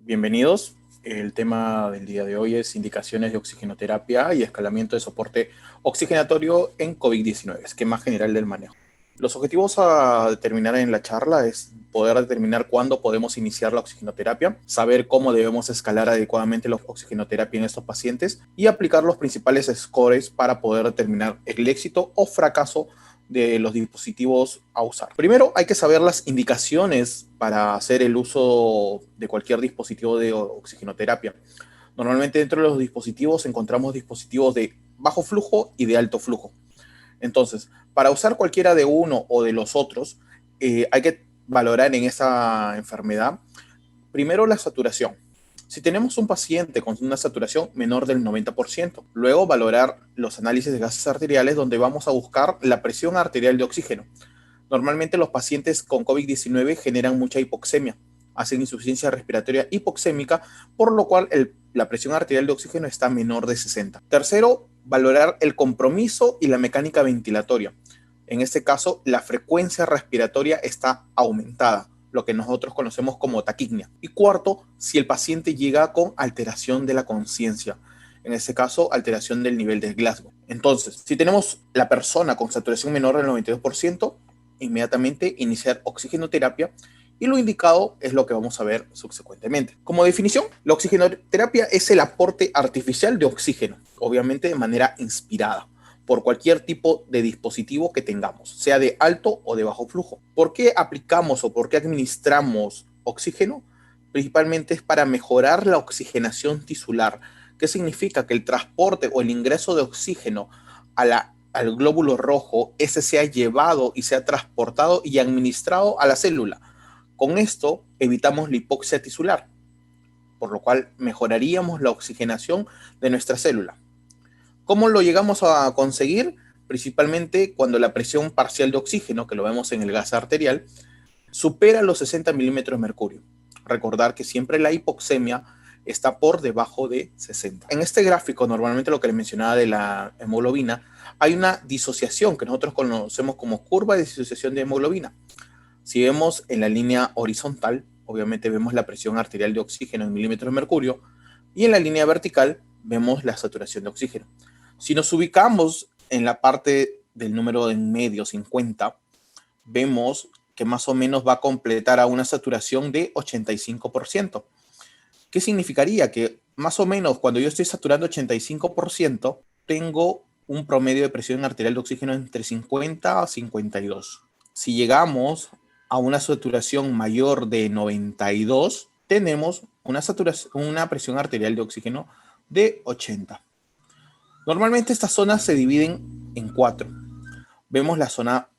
Bienvenidos. El tema del día de hoy es indicaciones de oxigenoterapia y escalamiento de soporte oxigenatorio en COVID-19, esquema general del manejo. Los objetivos a determinar en la charla es poder determinar cuándo podemos iniciar la oxigenoterapia, saber cómo debemos escalar adecuadamente la oxigenoterapia en estos pacientes y aplicar los principales scores para poder determinar el éxito o fracaso de los dispositivos a usar. Primero hay que saber las indicaciones para hacer el uso de cualquier dispositivo de oxigenoterapia. Normalmente dentro de los dispositivos encontramos dispositivos de bajo flujo y de alto flujo. Entonces, para usar cualquiera de uno o de los otros, hay que valorar en esa enfermedad primero la saturación. Si tenemos un paciente con una saturación menor del 90%, luego valorar los análisis de gases arteriales donde vamos a buscar la presión arterial de oxígeno. Normalmente los pacientes con COVID-19 generan mucha hipoxemia, hacen insuficiencia respiratoria hipoxémica, por lo cual la presión arterial de oxígeno está menor de 60. Tercero, valorar el compromiso y la mecánica ventilatoria. En este caso, la frecuencia respiratoria está aumentada, lo que nosotros conocemos como taquipnia. Y cuarto, si el paciente llega con alteración de la conciencia, en este caso, alteración del nivel de Glasgow. Entonces, si tenemos la persona con saturación menor del 92%, inmediatamente iniciar oxigenoterapia y lo indicado es lo que vamos a ver subsecuentemente. Como definición, la oxigenoterapia es el aporte artificial de oxígeno, obviamente de manera inspirada, por cualquier tipo de dispositivo que tengamos, sea de alto o de bajo flujo. ¿Por qué aplicamos o por qué administramos oxígeno? Principalmente es para mejorar la oxigenación tisular. ¿Qué significa? Que el transporte o el ingreso de oxígeno al glóbulo rojo, ese sea llevado y sea transportado y administrado a la célula. Con esto evitamos la hipoxia tisular, por lo cual mejoraríamos la oxigenación de nuestra célula. ¿Cómo lo llegamos a conseguir? Principalmente cuando la presión parcial de oxígeno, que lo vemos en el gas arterial, supera los 60 milímetros de mercurio. Recordar que siempre la hipoxemia está por debajo de 60. En este gráfico, normalmente lo que les mencionaba de la hemoglobina, hay una disociación que nosotros conocemos como curva de disociación de hemoglobina. Si vemos en la línea horizontal, obviamente vemos la presión arterial de oxígeno en milímetros de mercurio, y en la línea vertical vemos la saturación de oxígeno. Si nos ubicamos en la parte del número en medio, 50, vemos que más o menos va a completar a una saturación de 85%. ¿Qué significaría? Que más o menos cuando yo estoy saturando 85%, tengo un promedio de presión arterial de oxígeno entre 50 a 52. Si llegamos a una saturación mayor de 92, tenemos una presión arterial de oxígeno de 80. Normalmente estas zonas se dividen en 4. Vemos la zona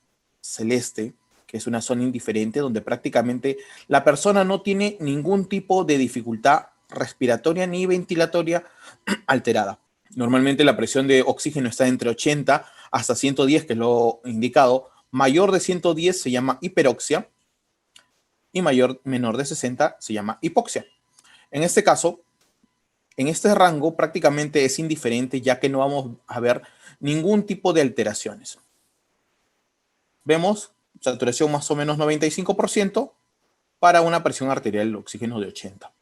celeste, que es una zona indiferente, donde prácticamente la persona no tiene ningún tipo de dificultad respiratoria ni ventilatoria alterada. Normalmente la presión de oxígeno está entre 80 hasta 110, que es lo indicado. Mayor de 110 se llama hiperoxia y menor de 60 se llama hipoxia. En este caso, en este rango prácticamente es indiferente, ya que no vamos a ver ningún tipo de alteraciones. Vemos saturación más o menos 95% para una presión arterial de oxígeno de 80.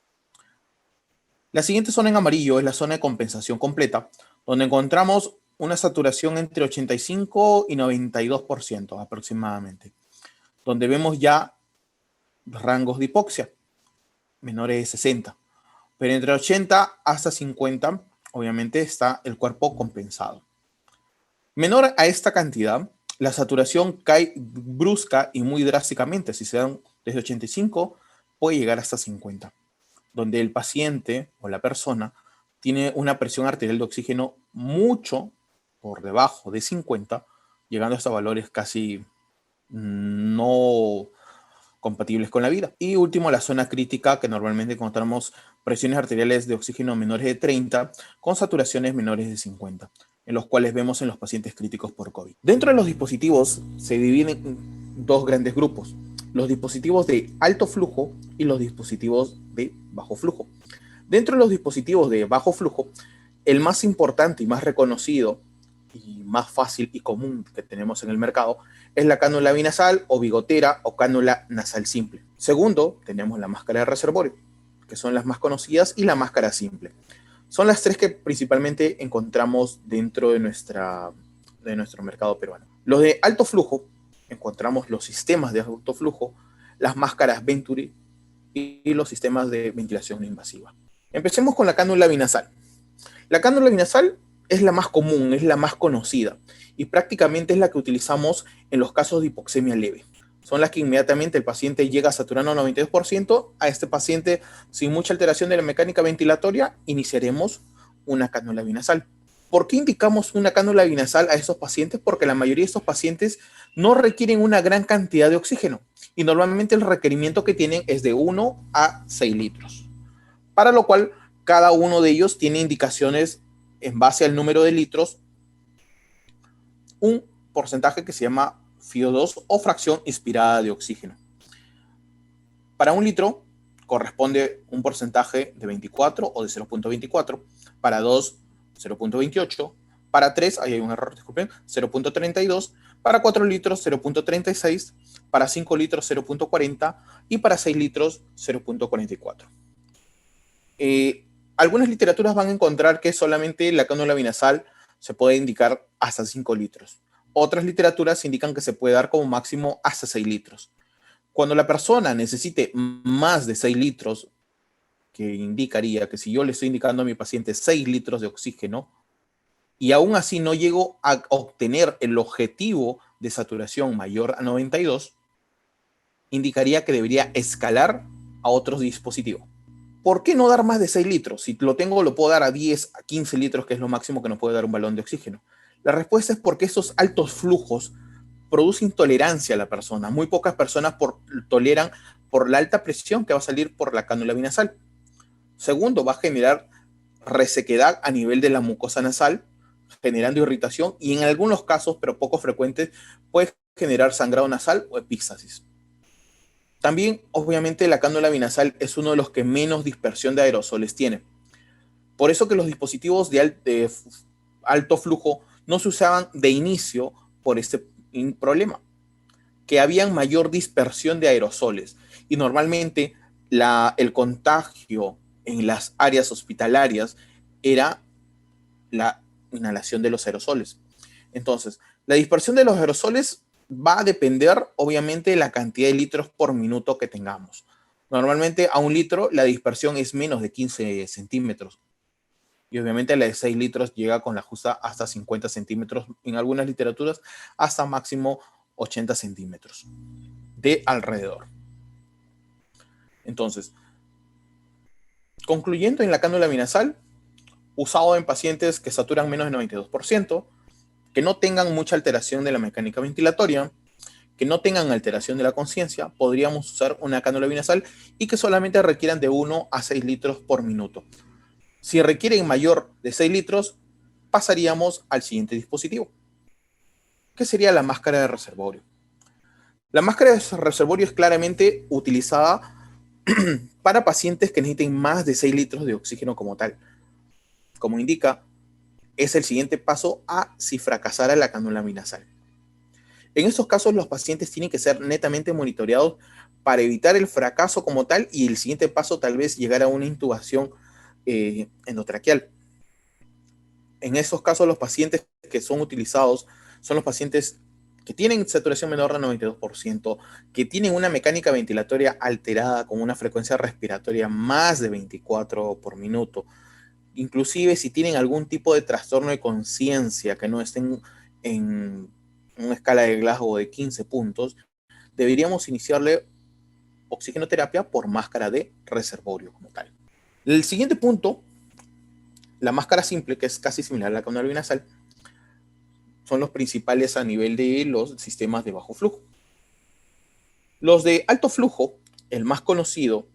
La siguiente zona en amarillo es la zona de compensación completa, donde encontramos una saturación entre 85 y 92% aproximadamente, donde vemos ya rangos de hipoxia menores de 60. Pero entre 80 hasta 50, obviamente está el cuerpo compensado. Menor a esta cantidad, la saturación cae brusca y muy drásticamente. Si se dan desde 85, puede llegar hasta 50, donde el paciente o la persona tiene una presión arterial de oxígeno mucho por debajo de 50, llegando hasta valores casi no compatibles con la vida. Y último, la zona crítica, que normalmente encontramos presiones arteriales de oxígeno menores de 30 con saturaciones menores de 50, en los cuales vemos en los pacientes críticos por COVID. Dentro de los dispositivos se dividen en dos grandes grupos: los dispositivos de alto flujo y los dispositivos de bajo flujo. Dentro de los dispositivos de bajo flujo, el más importante y más reconocido y más fácil y común que tenemos en el mercado es la cánula binasal o bigotera o cánula nasal simple. Segundo, tenemos la máscara de reservorio, que son las más conocidas, y la máscara simple. Son las tres que principalmente encontramos dentro de nuestro mercado peruano. Los de alto flujo, encontramos los sistemas de alto flujo, las máscaras Venturi y los sistemas de ventilación no invasiva. Empecemos con la cánula binasal. La cánula binasal es la más común, es la más conocida y prácticamente es la que utilizamos en los casos de hipoxemia leve. Son las que inmediatamente el paciente llega saturando a 92%. A este paciente, sin mucha alteración de la mecánica ventilatoria, iniciaremos una cánula binasal. ¿Por qué indicamos una cánula binasal a estos pacientes? Porque la mayoría de estos pacientes no requieren una gran cantidad de oxígeno y normalmente el requerimiento que tienen es de 1 a 6 litros. Para lo cual, cada uno de ellos tiene indicaciones en base al número de litros, un porcentaje que se llama FiO2 o fracción inspirada de oxígeno. Para un litro corresponde un porcentaje de 24 o de 0.24, para 2, 0.28, para 3, ahí hay un error, disculpen, 0.32, para 4 litros 0.36, para 5 litros 0.40 y para 6 litros 0.44. Algunas literaturas van a encontrar que solamente la cánula binasal se puede indicar hasta 5 litros. Otras literaturas indican que se puede dar como máximo hasta 6 litros. Cuando la persona necesite más de 6 litros, que indicaría que si yo le estoy indicando a mi paciente 6 litros de oxígeno y aún así no llego a obtener el objetivo de saturación mayor a 92, indicaría que debería escalar a otros dispositivos. ¿Por qué no dar más de 6 litros? Si lo tengo, lo puedo dar a 10, a 15 litros, que es lo máximo que nos puede dar un balón de oxígeno. La respuesta es porque esos altos flujos producen intolerancia a la persona. Muy pocas personas toleran por la alta presión que va a salir por la cánula binasal. Segundo, va a generar resequedad a nivel de la mucosa nasal, generando irritación y en algunos casos, pero poco frecuentes, puede generar sangrado nasal o epíxasis. También, obviamente, la cánula binasal es uno de los que menos dispersión de aerosoles tiene. Por eso que los dispositivos de alto flujo no se usaban de inicio por este problema, que habían mayor dispersión de aerosoles. Y normalmente el contagio en las áreas hospitalarias era la inhalación de los aerosoles. Entonces, la dispersión de los aerosoles va a depender, obviamente, de la cantidad de litros por minuto que tengamos. Normalmente a 1 litro la dispersión es menos de 15 centímetros. Y obviamente la de 6 litros llega con la justa hasta 50 centímetros, en algunas literaturas hasta máximo 80 centímetros de alrededor. Entonces, concluyendo en la cánula binasal, usado en pacientes que saturan menos de 92%, que no tengan mucha alteración de la mecánica ventilatoria, que no tengan alteración de la conciencia, podríamos usar una cánula binasal y que solamente requieran de 1 a 6 litros por minuto. Si requieren mayor de 6 litros, pasaríamos al siguiente dispositivo, que sería la máscara de reservorio. La máscara de reservorio es claramente utilizada para pacientes que necesiten más de 6 litros de oxígeno como tal. Como indica, es el siguiente paso a si fracasara la cánula binasal. En estos casos, los pacientes tienen que ser netamente monitoreados para evitar el fracaso como tal y el siguiente paso tal vez llegar a una intubación endotraqueal. En estos casos, los pacientes que son utilizados son los pacientes que tienen saturación menor de 92%, que tienen una mecánica ventilatoria alterada con una frecuencia respiratoria más de 24 por minuto. Inclusive si tienen algún tipo de trastorno de conciencia que no estén en una escala de Glasgow de 15 puntos, deberíamos iniciarle oxigenoterapia por máscara de reservorio como tal. El siguiente punto, la máscara simple, que es casi similar a la cánula binasal, son los principales a nivel de los sistemas de bajo flujo. Los de alto flujo, el más conocido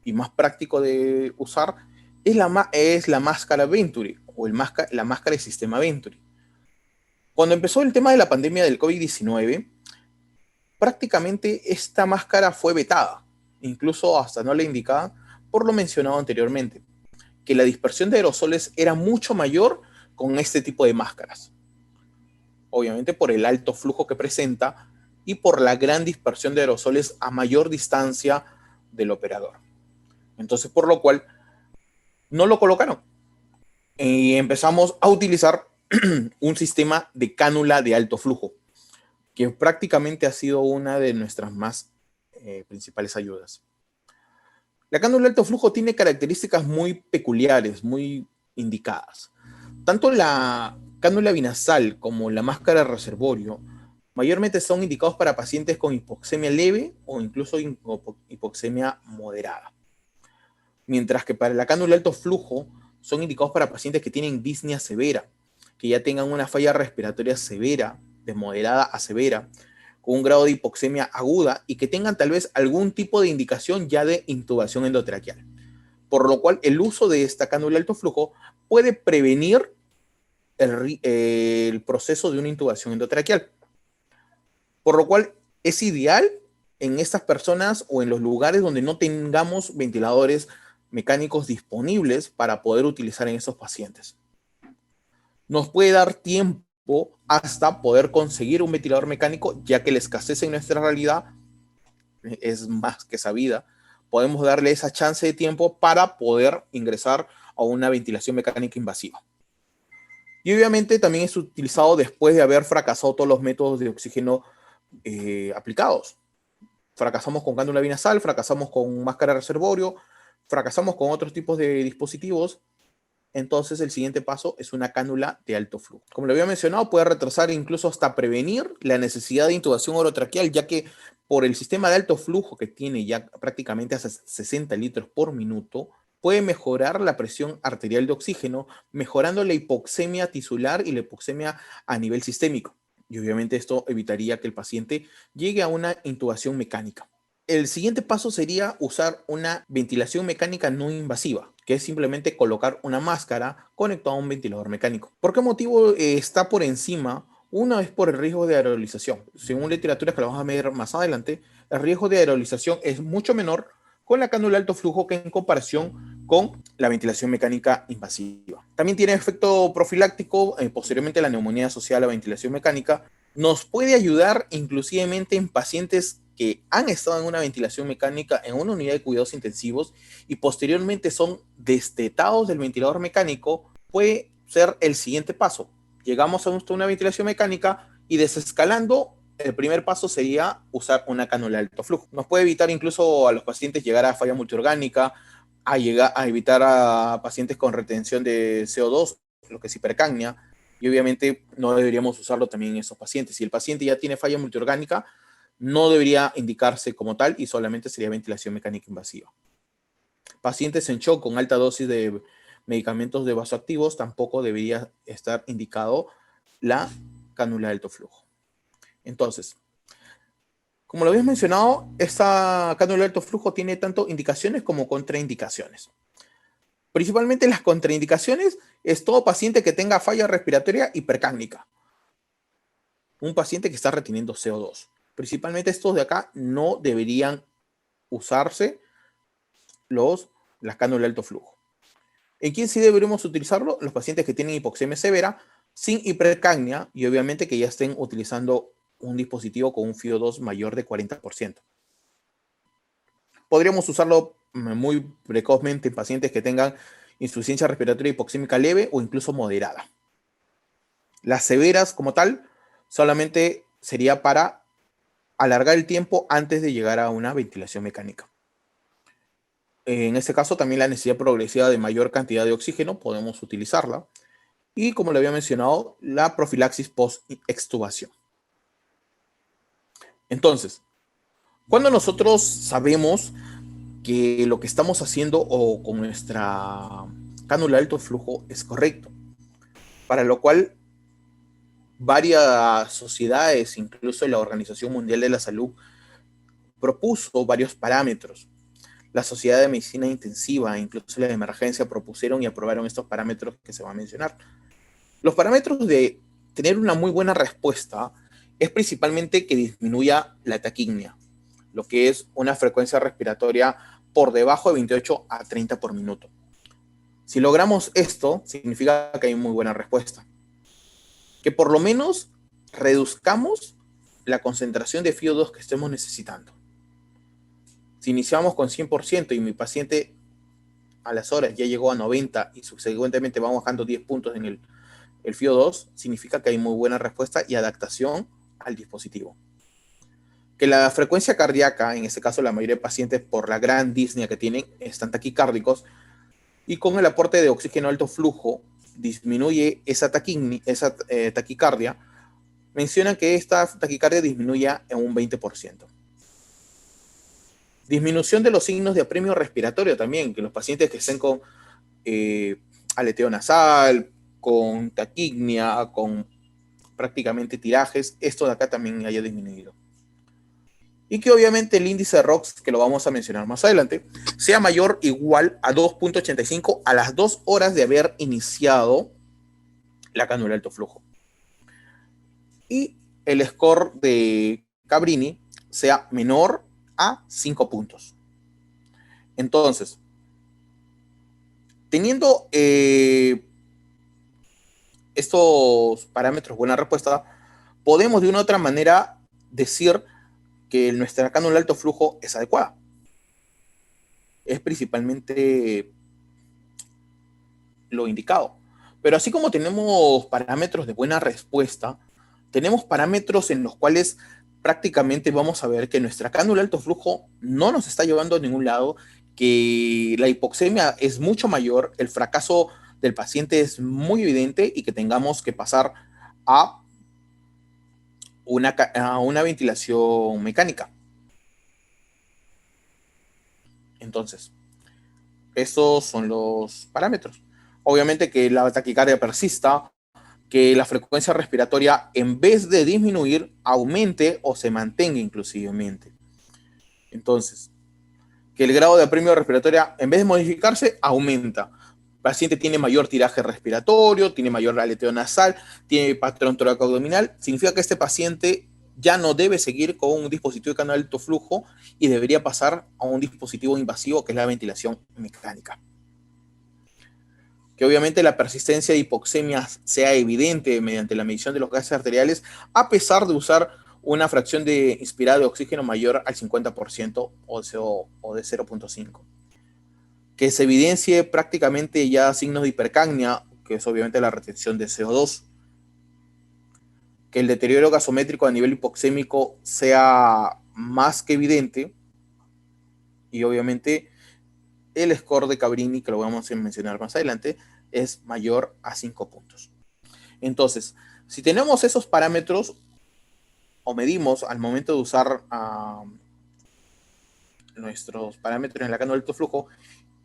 y más práctico de usar, es la máscara Venturi o la máscara de sistema Venturi. Cuando empezó el tema de la pandemia del COVID-19, prácticamente esta máscara fue vetada, incluso hasta no la indicaban por lo mencionado anteriormente, que la dispersión de aerosoles era mucho mayor con este tipo de máscaras. Obviamente por el alto flujo que presenta y por la gran dispersión de aerosoles a mayor distancia del operador. Entonces, por lo cual, no lo colocaron. Y empezamos a utilizar un sistema de cánula de alto flujo, que prácticamente ha sido una de nuestras más principales ayudas. La cánula de alto flujo tiene características muy peculiares, muy indicadas. Tanto la cánula binasal como la máscara de reservorio mayormente son indicados para pacientes con hipoxemia leve o incluso hipoxemia moderada. Mientras que para la cánula de alto flujo son indicados para pacientes que tienen disnea severa, que ya tengan una falla respiratoria severa, de moderada a severa, con un grado de hipoxemia aguda y que tengan tal vez algún tipo de indicación ya de intubación endotraqueal. Por lo cual el uso de esta cánula de alto flujo puede prevenir el proceso de una intubación endotraqueal. Por lo cual es ideal en estas personas o en los lugares donde no tengamos ventiladores mecánicos disponibles para poder utilizar en esos pacientes. Nos puede dar tiempo hasta poder conseguir un ventilador mecánico, ya que la escasez en nuestra realidad es más que sabida. Podemos darle esa chance de tiempo para poder ingresar a una ventilación mecánica invasiva. Y obviamente también es utilizado después de haber fracasado todos los métodos de oxígeno aplicados. Fracasamos con cánula binasal, fracasamos con máscara de reservorio, fracasamos con otros tipos de dispositivos. Entonces el siguiente paso es una cánula de alto flujo. Como lo había mencionado, puede retrasar incluso hasta prevenir la necesidad de intubación orotraqueal, ya que por el sistema de alto flujo que tiene ya prácticamente hasta 60 litros por minuto, puede mejorar la presión arterial de oxígeno, mejorando la hipoxemia tisular y la hipoxemia a nivel sistémico. Y obviamente esto evitaría que el paciente llegue a una intubación mecánica. El siguiente paso sería usar una ventilación mecánica no invasiva, que es simplemente colocar una máscara conectada a un ventilador mecánico. ¿Por qué motivo está por encima? Una es por el riesgo de aerolización. Según literatura que la vamos a ver más adelante, el riesgo de aerolización es mucho menor con la cánula de alto flujo que en comparación con la ventilación mecánica invasiva. También tiene efecto profiláctico, posteriormente la neumonía asociada a la ventilación mecánica. Nos puede ayudar inclusivemente en pacientes que han estado en una ventilación mecánica en una unidad de cuidados intensivos y posteriormente son destetados del ventilador mecánico. Puede ser el siguiente paso. Llegamos a una ventilación mecánica y desescalando, el primer paso sería usar una cánula de alto flujo. Nos puede evitar incluso a los pacientes llegar a falla multiorgánica, a evitar a pacientes con retención de CO2, lo que es hipercapnia, y obviamente no deberíamos usarlo también en esos pacientes. Si el paciente ya tiene falla multiorgánica, no debería indicarse como tal y solamente sería ventilación mecánica invasiva. Pacientes en shock con alta dosis de medicamentos de vasoactivos tampoco debería estar indicado la cánula de alto flujo. Entonces, como lo habías mencionado, esta cánula de alto flujo tiene tanto indicaciones como contraindicaciones. Principalmente las contraindicaciones es todo paciente que tenga falla respiratoria hipercápnica. Un paciente que está reteniendo CO2. Principalmente estos de acá no deberían usarse las cánulas de alto flujo. ¿En quién sí deberíamos utilizarlo? Los pacientes que tienen hipoxemia severa, sin hipercapnia y obviamente que ya estén utilizando un dispositivo con un FiO2 mayor de 40%. Podríamos usarlo muy precozmente en pacientes que tengan insuficiencia respiratoria hipoxémica leve o incluso moderada. Las severas como tal solamente sería para alargar el tiempo antes de llegar a una ventilación mecánica. En este caso también la necesidad progresiva de mayor cantidad de oxígeno podemos utilizarla. Y como le había mencionado, la profilaxis post-extubación. Entonces, cuando nosotros sabemos que lo que estamos haciendo o con nuestra cánula de alto flujo es correcto, para lo cual varias sociedades, incluso la Organización Mundial de la Salud, propuso varios parámetros. La Sociedad de Medicina Intensiva, incluso la de Emergencia, propusieron y aprobaron estos parámetros que se van a mencionar. Los parámetros de tener una muy buena respuesta es principalmente que disminuya la taquignia, lo que es una frecuencia respiratoria por debajo de 28 a 30 por minuto. Si logramos esto, significa que hay muy buena respuesta. Que por lo menos reduzcamos la concentración de FiO2 que estemos necesitando. Si iniciamos con 100% y mi paciente a las horas ya llegó a 90 y subsecuentemente va bajando 10 puntos en el FIO2, significa que hay muy buena respuesta y adaptación al dispositivo. Que la frecuencia cardíaca, en este caso la mayoría de pacientes por la gran disnea que tienen, están taquicárdicos, y con el aporte de oxígeno alto flujo disminuye esa taquicardia. Mencionan que esta taquicardia disminuye en un 20%. Disminución de los signos de apremio respiratorio también, que los pacientes que estén con aleteo nasal, con taquignia, con prácticamente tirajes, esto de acá también haya disminuido. Y que obviamente el índice ROX, que lo vamos a mencionar más adelante, sea mayor o igual a 2.85 a las 2 horas de haber iniciado la cánula de alto flujo. Y el score de Cabrini sea menor a 5 puntos. Entonces, teniendo estos parámetros, buena respuesta, podemos de una u otra manera decir que nuestra cánula de alto flujo es adecuada. Es principalmente lo indicado. Pero así como tenemos parámetros de buena respuesta, tenemos parámetros en los cuales prácticamente vamos a ver que nuestra cánula de alto flujo no nos está llevando a ningún lado, que la hipoxemia es mucho mayor, el fracaso del paciente es muy evidente y que tengamos que pasar a una ventilación mecánica. Entonces, esos son los parámetros. Obviamente que la taquicardia persista, que la frecuencia respiratoria en vez de disminuir, aumente o se mantenga inclusivemente. Entonces, que el grado de apremio respiratoria en vez de modificarse, aumenta. El paciente tiene mayor tiraje respiratorio, tiene mayor aleteo nasal, tiene patrón toracoabdominal, significa que este paciente ya no debe seguir con un dispositivo de cánula de alto flujo y debería pasar a un dispositivo invasivo que es la ventilación mecánica. Que obviamente la persistencia de hipoxemia sea evidente mediante la medición de los gases arteriales, a pesar de usar una fracción de inspirada de oxígeno mayor al 50% o de 0.5. Que se evidencie prácticamente ya signos de hipercapnia, que es obviamente la retención de CO2. Que el deterioro gasométrico a nivel hipoxémico sea más que evidente. Y obviamente el score de Cabrini, que lo vamos a mencionar más adelante, es mayor a 5 puntos. Entonces, si tenemos esos parámetros o medimos al momento de usar nuestros parámetros en la cánula de alto flujo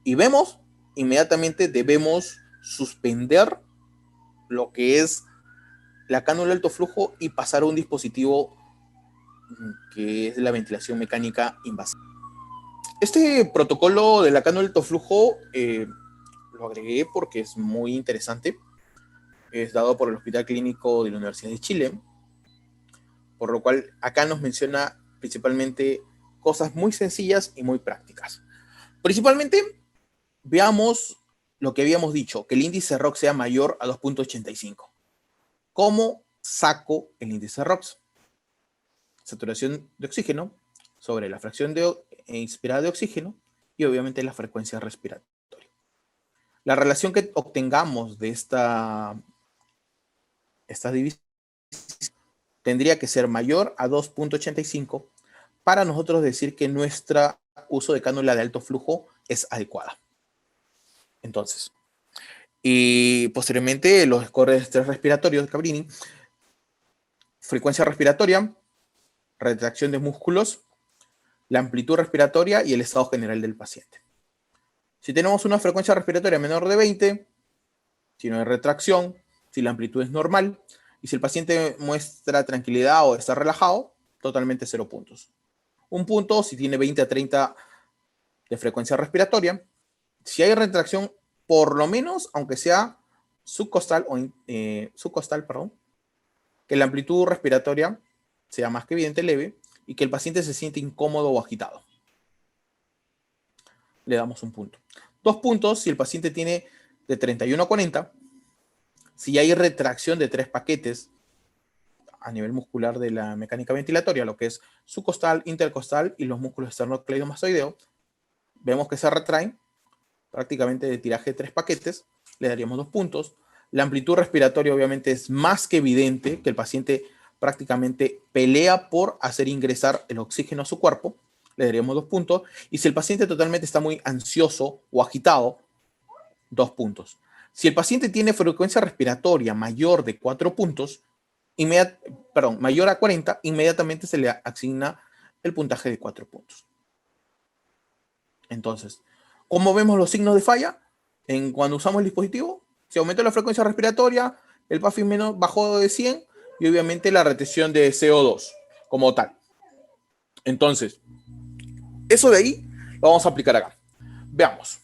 y vemos, inmediatamente debemos suspender lo que es la cánula de alto flujo y pasar a un dispositivo que es la ventilación mecánica invasiva. Este protocolo de la cánula de alto flujo lo agregué porque es muy interesante. Es dado por el Hospital Clínico de la Universidad de Chile, por lo cual acá nos menciona principalmente cosas muy sencillas y muy prácticas. Principalmente, veamos lo que habíamos dicho, que el índice ROX sea mayor a 2.85. ¿Cómo saco el índice ROX? Saturación de oxígeno sobre la fracción de inspirada de oxígeno y obviamente la frecuencia respiratoria. La relación que obtengamos de esta división tendría que ser mayor a 2.85 para nosotros decir que nuestro uso de cánula de alto flujo es adecuada. Entonces, y posteriormente los scores de estrés respiratorio de Cabrini, frecuencia respiratoria, retracción de músculos, la amplitud respiratoria y el estado general del paciente. Si tenemos una frecuencia respiratoria menor de 20, si no hay retracción, si la amplitud es normal y si el paciente muestra tranquilidad o está relajado, totalmente 0 puntos. 1 punto si tiene 20 a 30 de frecuencia respiratoria. Si hay retracción, por lo menos, aunque sea subcostal, que la amplitud respiratoria sea más que evidente leve y que el paciente se siente incómodo o agitado. Le damos 1 punto. 2 puntos si el paciente tiene de 31 a 40, si hay retracción de 3 paquetes a nivel muscular de la mecánica ventilatoria, lo que es subcostal, intercostal y los músculos esternocleidomastoideo, vemos que se retraen prácticamente de tiraje de 3 paquetes, le daríamos 2 puntos. La amplitud respiratoria obviamente es más que evidente que el paciente prácticamente pelea por hacer ingresar el oxígeno a su cuerpo, le daríamos 2 puntos. Y si el paciente totalmente está muy ansioso o agitado, 2 puntos. Si el paciente tiene frecuencia respiratoria mayor de 4 puntos, mayor a 40, inmediatamente se le asigna el puntaje de 4 puntos. Entonces, ¿cómo vemos los signos de falla? Cuando usamos el dispositivo, se aumentó la frecuencia respiratoria, el PAFI bajó de 100 y obviamente la retención de CO2 como tal. Entonces, eso de ahí lo vamos a aplicar acá. Veamos.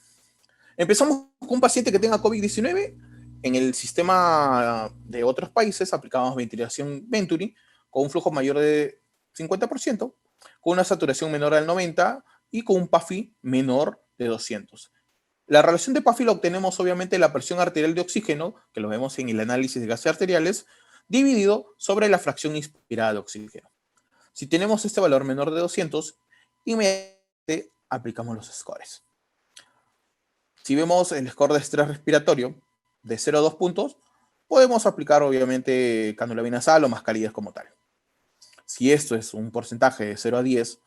Empezamos con un paciente que tenga COVID-19. En el sistema de otros países aplicamos ventilación Venturi con un flujo mayor de 50%, con una saturación menor al 90% y con un PAFI menor de 200. La relación de PAFI la obtenemos obviamente la presión arterial de oxígeno, que lo vemos en el análisis de gases arteriales, dividido sobre la fracción inspirada de oxígeno. Si tenemos este valor menor de 200, inmediatamente aplicamos los scores. Si vemos el score de estrés respiratorio de 0 a 2 puntos, podemos aplicar obviamente cánula vinasal o mascarillas como tal. Si esto es un porcentaje de 0 a 10,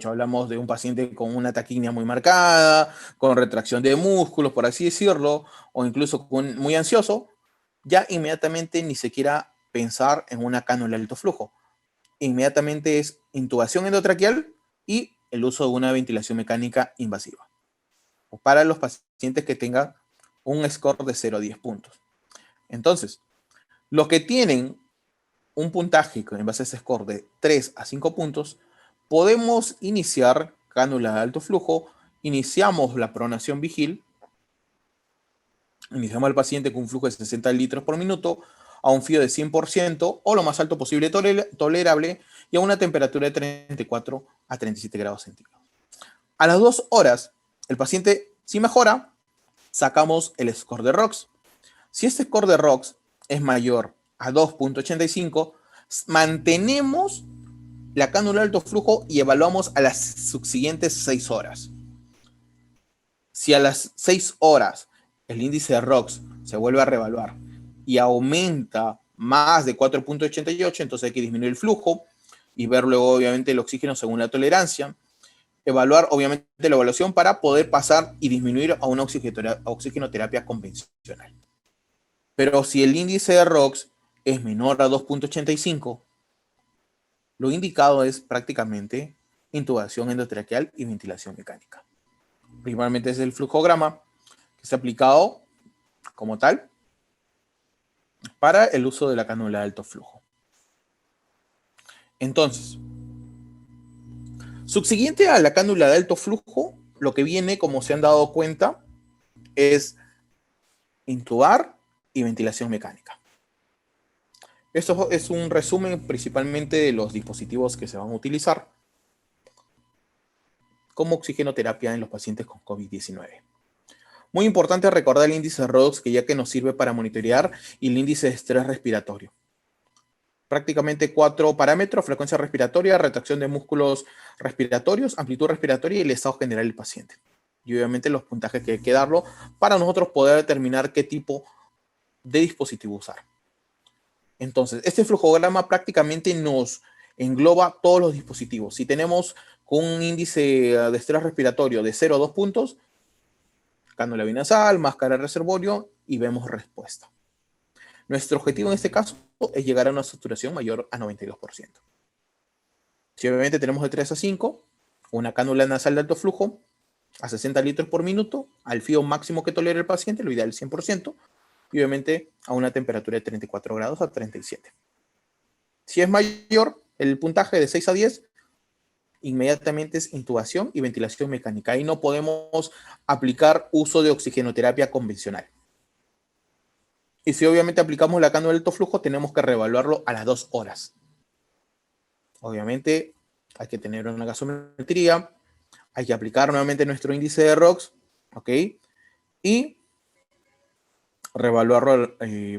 hablamos de un paciente con una taquicardia muy marcada, con retracción de músculos, por así decirlo, o incluso muy ansioso, ya inmediatamente ni siquiera pensar en una cánula de alto flujo. Inmediatamente es intubación endotraqueal y el uso de una ventilación mecánica invasiva. O para los pacientes que tengan un score de 0 a 10 puntos. Entonces, los que tienen un puntaje en base a ese score de 3 a 5 puntos, podemos iniciar cánula de alto flujo, iniciamos la pronación vigil, iniciamos al paciente con un flujo de 60 litros por minuto, a un FIO de 100% o lo más alto posible tolerable y a una temperatura de 34 a 37 grados centígrados. A las 2 horas, el paciente, si mejora, sacamos el score de ROX. Si este score de ROX es mayor a 2.85, mantenemos la cánula de alto flujo y evaluamos a las subsiguientes 6 horas. Si a las 6 horas el índice de ROX se vuelve a reevaluar y aumenta más de 4.88, entonces hay que disminuir el flujo y ver luego obviamente el oxígeno según la tolerancia. Evaluar obviamente la evaluación para poder pasar y disminuir a una oxigenoterapia convencional. Pero si el índice de ROX es menor a 2.85, lo indicado es prácticamente intubación endotraqueal y ventilación mecánica. Principalmente es el flujograma que se ha aplicado como tal para el uso de la cánula de alto flujo. Entonces, subsiguiente a la cánula de alto flujo, lo que viene, como se han dado cuenta, es intubar y ventilación mecánica. Esto es un resumen principalmente de los dispositivos que se van a utilizar como oxigenoterapia en los pacientes con COVID-19. Muy importante recordar el índice de ROX, que ya que nos sirve para monitorear, y el índice de estrés respiratorio. Prácticamente 4 parámetros: frecuencia respiratoria, retracción de músculos respiratorios, amplitud respiratoria y el estado general del paciente. Y obviamente los puntajes que hay que darlo para nosotros poder determinar qué tipo de dispositivo usar. Entonces, este flujograma prácticamente nos engloba todos los dispositivos. Si tenemos con un índice de estrés respiratorio de 0 a 2 puntos, cánula binasal, máscara de reservorio y vemos respuesta. Nuestro objetivo en este caso es llegar a una saturación mayor a 92%. Si obviamente tenemos de 3 a 5, una cánula nasal de alto flujo a 60 litros por minuto, al FIO máximo que tolera el paciente, lo ideal es 100%, y obviamente a una temperatura de 34 grados a 37. Si es mayor el puntaje de 6 a 10, inmediatamente es intubación y ventilación mecánica. Ahí no podemos aplicar uso de oxigenoterapia convencional. Y si obviamente aplicamos la cánula de alto flujo, tenemos que reevaluarlo a las 2 horas. Obviamente hay que tener una gasometría, hay que aplicar nuevamente nuestro índice de ROX, ¿ok? Y reevaluarlo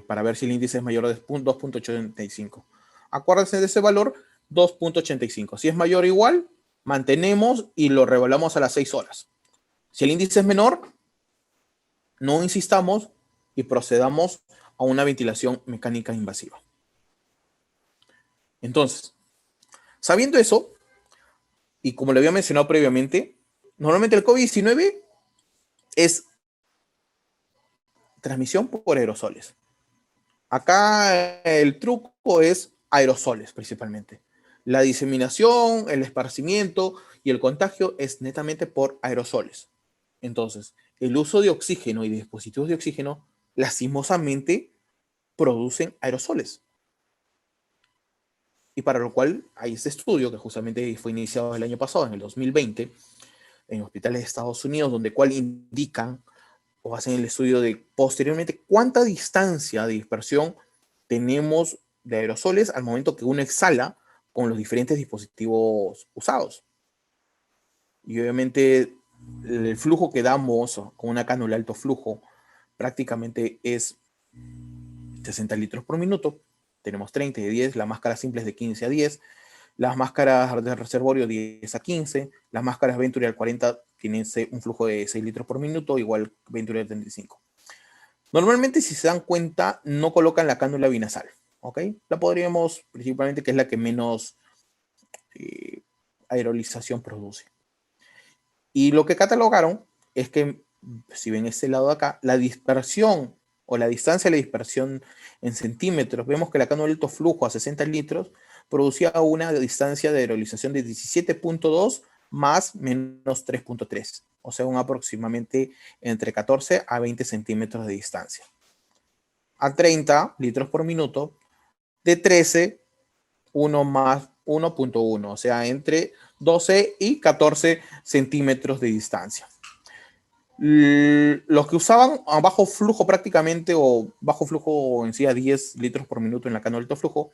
para ver si el índice es mayor de 2.85. Acuérdense de ese valor, 2.85. Si es mayor o igual, mantenemos y lo reevaluamos a las 6 horas. Si el índice es menor, No insistamos y procedamos a una ventilación mecánica invasiva. Entonces, sabiendo eso, y como lo había mencionado previamente, normalmente el COVID-19 es transmisión por aerosoles. Acá el truco es aerosoles principalmente. La diseminación, el esparcimiento y el contagio es netamente por aerosoles. Entonces, el uso de oxígeno y de dispositivos de oxígeno lastimosamente producen aerosoles. Y para lo cual hay este estudio que justamente fue iniciado el año pasado, en el 2020, en hospitales de Estados Unidos, donde cual indican o hacen el estudio de posteriormente cuánta distancia de dispersión tenemos de aerosoles al momento que uno exhala con los diferentes dispositivos usados. Y obviamente el flujo que damos con una cánula alto flujo prácticamente es 60 litros por minuto. Tenemos 30 y 10, la máscara simple es de 15 a 10, las máscaras de reservorio 10 a 15, las máscaras Venturi al 40 tienen un flujo de 6 litros por minuto, igual Venturi al 35. Normalmente, si se dan cuenta, no colocan la cánula binasal, ¿ok? La podríamos, principalmente, que es la que menos aerolización produce. Y lo que catalogaron es que, si ven este lado de acá, la dispersión o la distancia de la dispersión en centímetros, vemos que la cánula de alto flujo a 60 litros producía una distancia de aerolización de 17.2 más menos 3.3, o sea, un aproximadamente entre 14 a 20 centímetros de distancia. A 30 litros por minuto, de 13, 1 más 1.1, o sea, entre 12 y 14 centímetros de distancia. Los que usaban a bajo flujo prácticamente, o bajo flujo en sí a 10 litros por minuto en la cánula de alto flujo,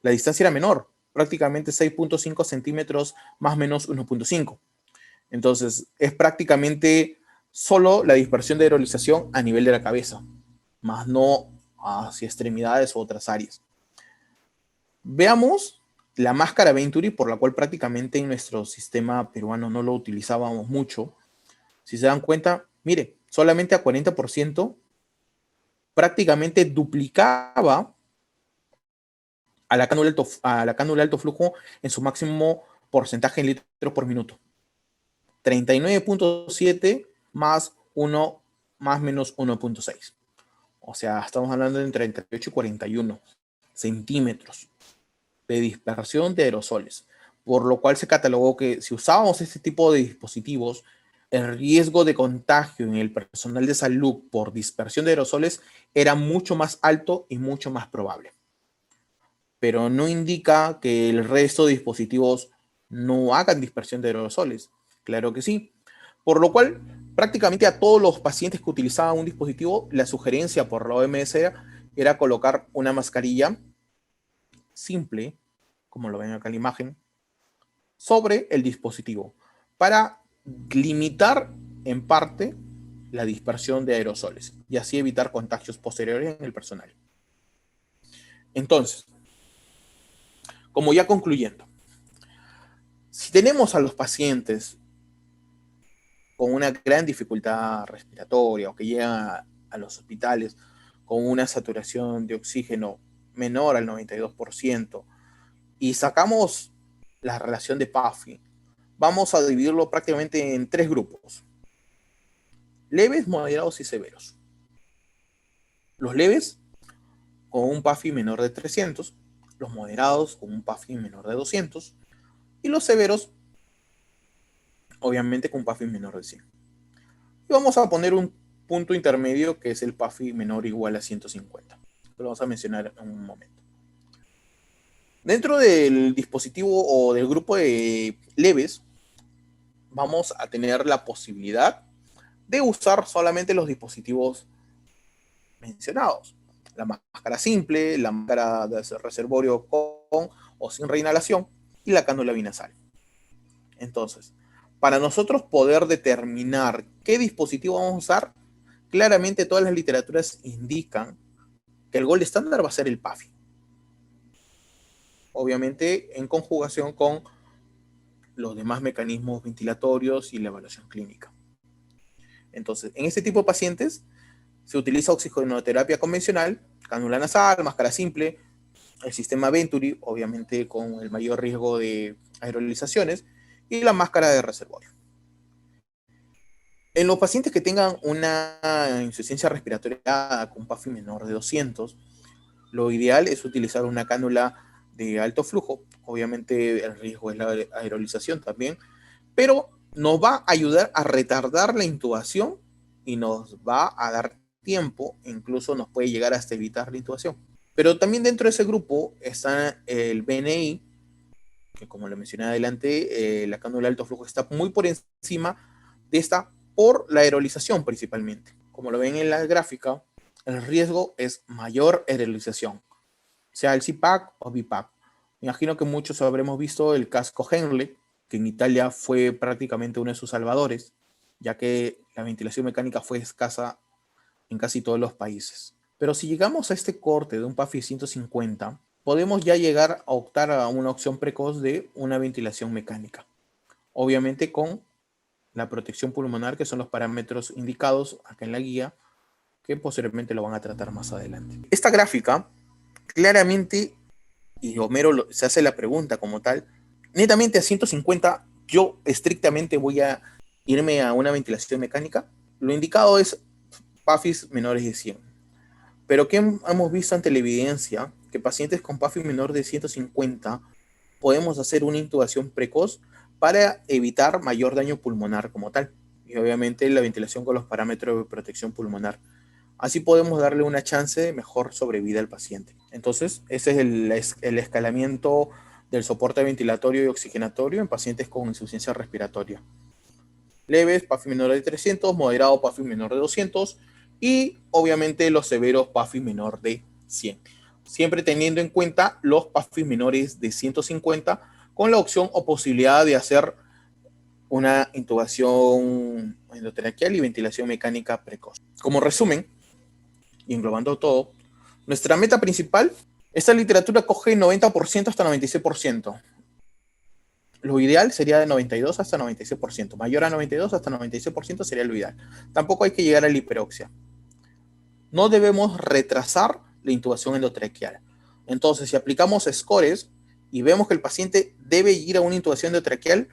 la distancia era menor, prácticamente 6.5 centímetros más o menos 1.5. Entonces, es prácticamente solo la dispersión de aerolización a nivel de la cabeza, más no hacia extremidades u otras áreas. Veamos la máscara Venturi, por la cual prácticamente en nuestro sistema peruano no lo utilizábamos mucho. Si se dan cuenta, mire, solamente a 40% prácticamente duplicaba a la cánula alto flujo en su máximo porcentaje en litros por minuto. 39.7 más 1 más menos 1.6. O sea, estamos hablando de entre 38 y 41 centímetros de dispersión de aerosoles, por lo cual se catalogó que si usábamos este tipo de dispositivos, el riesgo de contagio en el personal de salud por dispersión de aerosoles era mucho más alto y mucho más probable. Pero no indica que el resto de dispositivos no hagan dispersión de aerosoles. Claro que sí. Por lo cual, prácticamente a todos los pacientes que utilizaban un dispositivo, la sugerencia por la OMS era colocar una mascarilla simple, como lo ven acá en la imagen, sobre el dispositivo para limitar en parte la dispersión de aerosoles y así evitar contagios posteriores en el personal. Entonces, como ya concluyendo, si tenemos a los pacientes con una gran dificultad respiratoria o que llegan a los hospitales con una saturación de oxígeno menor al 92% y sacamos la relación de PAFI, vamos a dividirlo prácticamente en tres grupos: leves, moderados y severos. Los leves con un PAFI menor de 300, los moderados con un PAFI menor de 200 y los severos obviamente con un PAFI menor de 100. Y vamos a poner un punto intermedio que es el PAFI menor o igual a 150. Lo vamos a mencionar en un momento. Dentro del dispositivo o del grupo de leves, vamos a tener la posibilidad de usar solamente los dispositivos mencionados: la máscara simple, la máscara de reservorio con o sin reinhalación y la cánula binasal. Entonces, para nosotros poder determinar qué dispositivo vamos a usar, claramente todas las literaturas indican que el gold estándar va a ser el PAFI. Obviamente en conjugación con los demás mecanismos ventilatorios y la evaluación clínica. Entonces, en este tipo de pacientes Se utiliza oxigenoterapia convencional, cánula nasal, máscara simple, el sistema Venturi, obviamente con el mayor riesgo de aerolizaciones, y la máscara de reservorio. En los pacientes que tengan una insuficiencia respiratoria con PAFI menor de 200, lo ideal es utilizar una cánula de alto flujo. Obviamente el riesgo es la aerolización también, pero nos va a ayudar a retardar la intubación y nos va a dar tiempo, incluso nos puede llegar hasta evitar la intubación. Pero también dentro de ese grupo está el BNI, que como lo mencioné adelante, la cánula de alto flujo está muy por encima de esta por la aerolización principalmente. Como lo ven en la gráfica, el riesgo es mayor aerolización, sea el CPAP o BiPAP. Me imagino que muchos habremos visto el casco Henle, que en Italia fue prácticamente uno de sus salvadores, ya que la ventilación mecánica fue escasa en casi todos los países. Pero si llegamos a este corte de un PAFI 150, podemos ya llegar a optar a una opción precoz de una ventilación mecánica. Obviamente con la protección pulmonar, que son los parámetros indicados acá en la guía, que posteriormente lo van a tratar más adelante. Esta gráfica, claramente, y Homero se hace la pregunta como tal, netamente a 150, yo estrictamente voy a irme a una ventilación mecánica. Lo indicado es PAFIs menores de 100. Pero ¿qué hemos visto ante la evidencia? Que pacientes con PAFI menor de 150 podemos hacer una intubación precoz para evitar mayor daño pulmonar como tal. Y obviamente la ventilación con los parámetros de protección pulmonar. Así podemos darle una chance de mejor sobrevida al paciente. Entonces, ese es el escalamiento del soporte ventilatorio y oxigenatorio en pacientes con insuficiencia respiratoria. Leves, PAFI menor de 300, moderado, PAFI menor de 200 y obviamente los severos, PAFI menor de 100. Siempre teniendo en cuenta los PAFI menores de 150 con la opción o posibilidad de hacer una intubación endotraqueal y ventilación mecánica precoz. Como resumen, y englobando todo, nuestra meta principal, esta literatura coge 90% hasta 96%. Lo ideal sería de 92 hasta 96%. Mayor a 92 hasta 96% sería lo ideal. Tampoco hay que llegar a la hiperoxia. No debemos retrasar la intubación endotraqueal. Entonces, si aplicamos scores y vemos que el paciente debe ir a una intubación endotraqueal,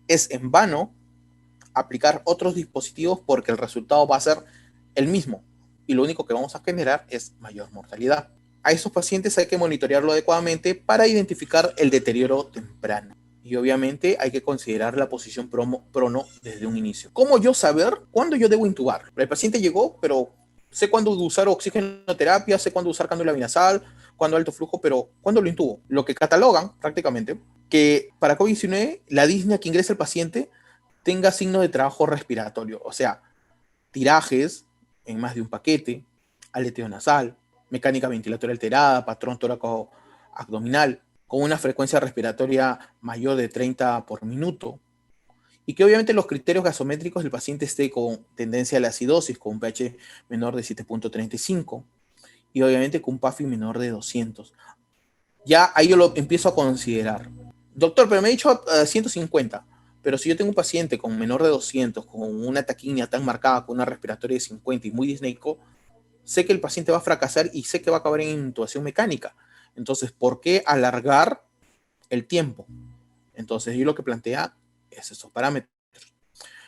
es en vano aplicar otros dispositivos porque el resultado va a ser el mismo y lo único que vamos a generar es mayor mortalidad. A esos pacientes hay que monitorearlo adecuadamente para identificar el deterioro temprano. Y obviamente hay que considerar la posición prono desde un inicio. ¿Cómo yo saber cuándo yo debo intubar? El paciente llegó, pero sé cuándo usar oxigenoterapia, sé cuándo usar cánula binasal, cuándo alto flujo, pero ¿cuándo lo intubo? Lo que catalogan prácticamente que para COVID-19 la disnea que ingresa el paciente tenga signos de trabajo respiratorio, o sea, tirajes en más de un paquete, aleteo nasal, mecánica ventilatoria alterada, patrón tóraco abdominal, con una frecuencia respiratoria mayor de 30 por minuto, y que obviamente los criterios gasométricos del paciente esté con tendencia a la acidosis, con un pH menor de 7.35, y obviamente con un PAFI menor de 200. Ya ahí yo lo empiezo a considerar. Doctor, pero me ha dicho 150. Pero si yo tengo un paciente con menor de 200, con una taquimia tan marcada, con una respiratoria de 50 y muy disneico, sé que el paciente va a fracasar y sé que va a acabar en intubación mecánica. Entonces, ¿por qué alargar el tiempo? Entonces, yo lo que plantea es esos parámetros.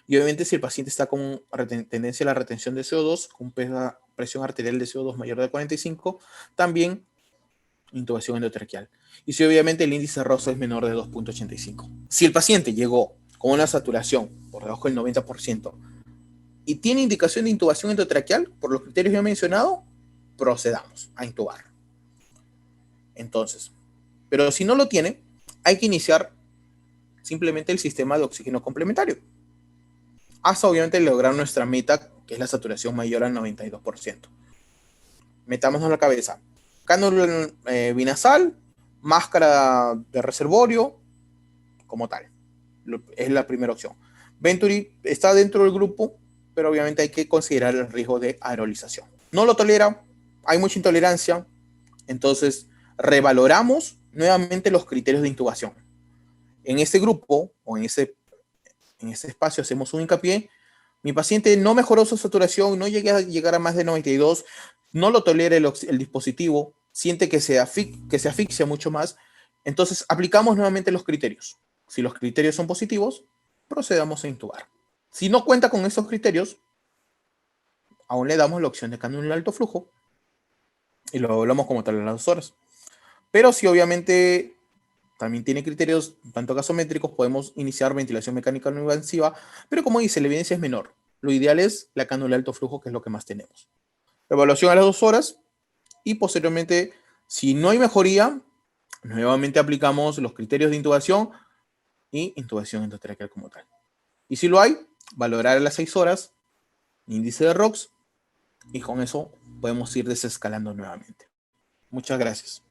Y obviamente, si el paciente está con tendencia a la retención de CO2, con presión arterial de CO2 mayor de 45, también intubación endotraqueal. Y si obviamente el índice rosa es menor de 2.85. Si el paciente llegó con una saturación por debajo del 90% y tiene indicación de intubación endotraqueal, por los criterios ya mencionado, procedamos a intubar. Entonces, pero si no lo tiene, hay que iniciar simplemente el sistema de oxígeno complementario. Hasta obviamente lograr nuestra meta, que es la saturación mayor al 92%. Metámonos en la cabeza. Cánula binasal, máscara de reservorio, como tal. Es la primera opción. Venturi está dentro del grupo, pero obviamente hay que considerar el riesgo de aerolización. No lo tolera, hay mucha intolerancia, entonces revaloramos nuevamente los criterios de intubación. En este grupo o en ese espacio hacemos un hincapié Mi paciente no mejoró su saturación, no llegué a llegar a más de 92, no lo tolera el dispositivo, siente que que se asfixia mucho más. Entonces aplicamos nuevamente los criterios. Si los criterios son positivos, procedamos a intubar. Si no cuenta con esos criterios, aún le damos la opción de cánula de alto flujo y lo hablamos como tal en las 2 horas. Pero si obviamente también tiene criterios tanto gasométricos, podemos iniciar ventilación mecánica no invasiva, pero como dice, la evidencia es menor. Lo ideal es la cánula de alto flujo, que es lo que más tenemos. Evaluación a las 2 horas y posteriormente, si no hay mejoría, nuevamente aplicamos los criterios de intubación y intubación endotraqueal como tal. Y si lo hay, valorar a las 6 horas, índice de ROX, y con eso podemos ir desescalando nuevamente. Muchas gracias.